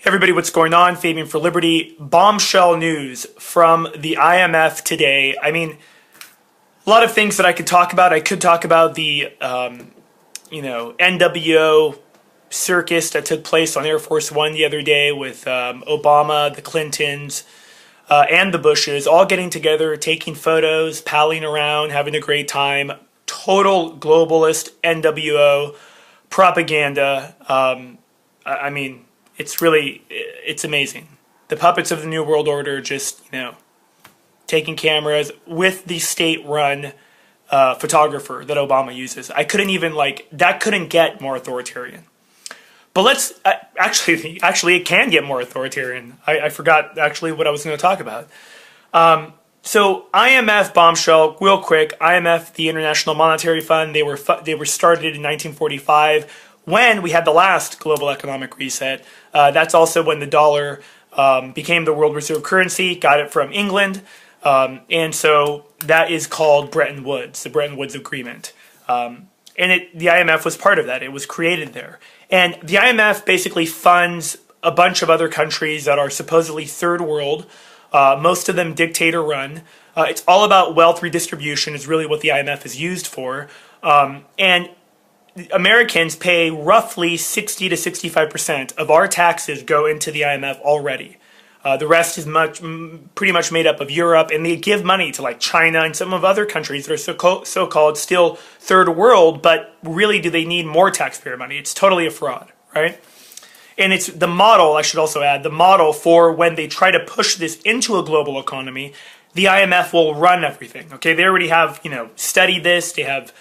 Everybody, what's going on? Fabian for Liberty. Bombshell news from the IMF today. I mean, a lot of things that I could talk about. I could talk about the, NWO circus that took place on Air Force One the other day with Obama, the Clintons, and the Bushes all getting together, taking photos, palling around, having a great time. Total globalist NWO propaganda. I mean, it's amazing. The puppets of the New World Order just, taking cameras with the state-run photographer that Obama uses. I couldn't even, that couldn't get more authoritarian. But let's, actually it can get more authoritarian. I forgot, actually, what I was going to talk about. So IMF bombshell, real quick. IMF, the International Monetary Fund, they were started in 1945 when we had the last global economic reset. That's also when the dollar became the world reserve currency, got it from England. And so that is called Bretton Woods, the Bretton Woods Agreement. The IMF was part of that. It was created there. And the IMF basically funds a bunch of other countries that are supposedly third world, most of them dictator run. It's all about wealth redistribution is really what the IMF is used for. And Americans pay roughly 60 to 65% of our taxes go into the IMF already. The rest is pretty much made up of Europe, and they give money to China and some of other countries that are so-called still third world, but really do they need more taxpayer money? It's totally a fraud, right? And it's the model, I should also add, the model for when they try to push this into a global economy, the IMF will run everything, okay? They already have, studied this, they have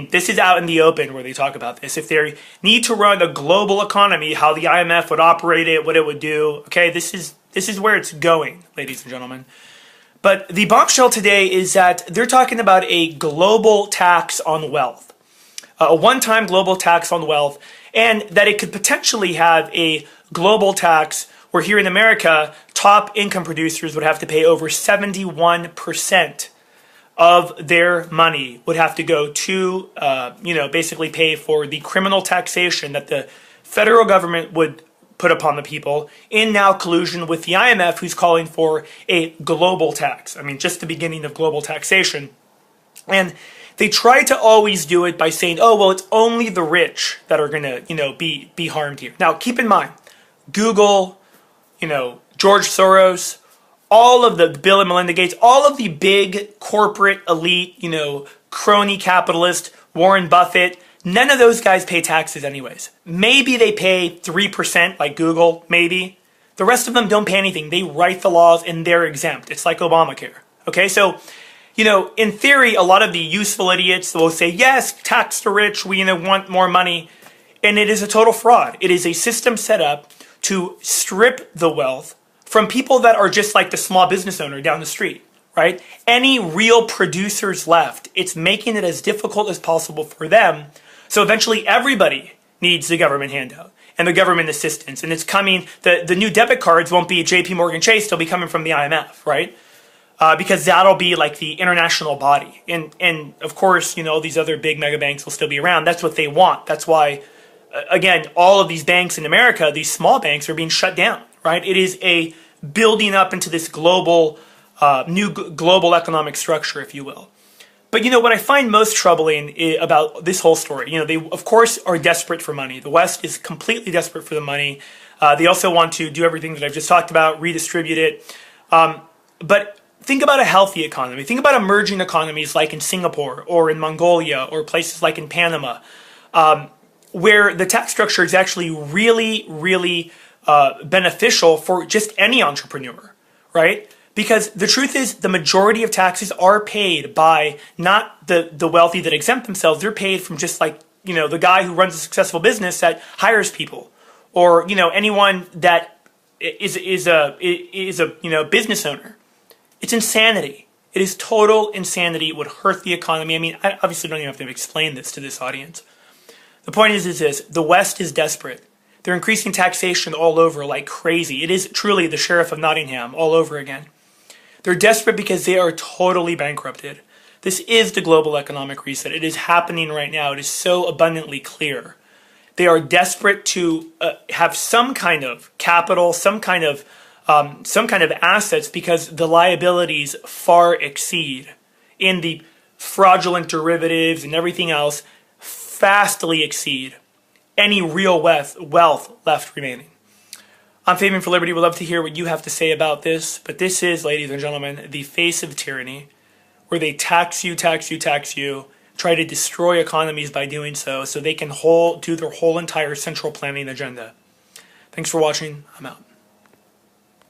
this is out in the open where they talk about this. If they need to run a global economy, how the IMF would operate it, what it would do, okay, this is where it's going, ladies and gentlemen. But the bombshell today is that they're talking about a global tax on wealth, a one-time global tax on wealth, and that it could potentially have a global tax where here in America, top income producers would have to pay over 71% of their money would have to go to, basically pay for the criminal taxation that the federal government would put upon the people in now collusion with the IMF, who's calling for a global tax. I mean, just the beginning of global taxation. And they try to always do it by saying, oh, well, it's only the rich that are going to, be harmed here. Now, keep in mind, Google, George Soros, all of the Bill and Melinda Gates, all of the big corporate elite, crony capitalist, Warren Buffett, none of those guys pay taxes anyways. Maybe they pay 3% like Google, maybe. The rest of them don't pay anything. They write the laws and they're exempt. It's like Obamacare. Okay, so, in theory, a lot of the useful idiots will say, yes, tax the rich, we want more money. And it is a total fraud. It is a system set up to strip the wealth from people that are just like the small business owner down the street, right? Any real producers left, it's making it as difficult as possible for them. So eventually everybody needs the government handout and the government assistance. And it's coming, the new debit cards won't be JP Morgan Chase, they'll be coming from the IMF, right? Because that'll be like the international body. And of course, these other big mega banks will still be around. That's what they want. That's why, again, all of these banks in America, these small banks are being shut down, right? It is a building up into this global, new global economic structure, if you will. But what I find most troubling about this whole story, they of course are desperate for money. The West is completely desperate for the money. They also want to do everything that I've just talked about, redistribute it. But think about a healthy economy. Think about emerging economies like in Singapore or in Mongolia or places like in Panama, where the tax structure is actually really, really beneficial for just any entrepreneur, right? Because the truth is the majority of taxes are paid by not the wealthy that exempt themselves. They're paid from just the guy who runs a successful business that hires people, or, anyone that is a business owner. It's insanity. It is total insanity. It would hurt the economy. I mean, I obviously don't even have to explain this to this audience. The point is this, the West is desperate. They're increasing taxation all over like crazy. It is truly the Sheriff of Nottingham all over again. They're desperate because they are totally bankrupted. This is the global economic reset. It is happening right now. It is so abundantly clear. They are desperate to have some kind of capital, some kind of assets, because the liabilities far exceed, in the fraudulent derivatives and everything else, vastly exceed any real wealth left remaining. I'm Fabian for Liberty. We'd love to hear what you have to say about this. But this is, ladies and gentlemen, the face of tyranny, where they tax you, try to destroy economies by doing so they can do their whole entire central planning agenda. Thanks for watching. I'm out.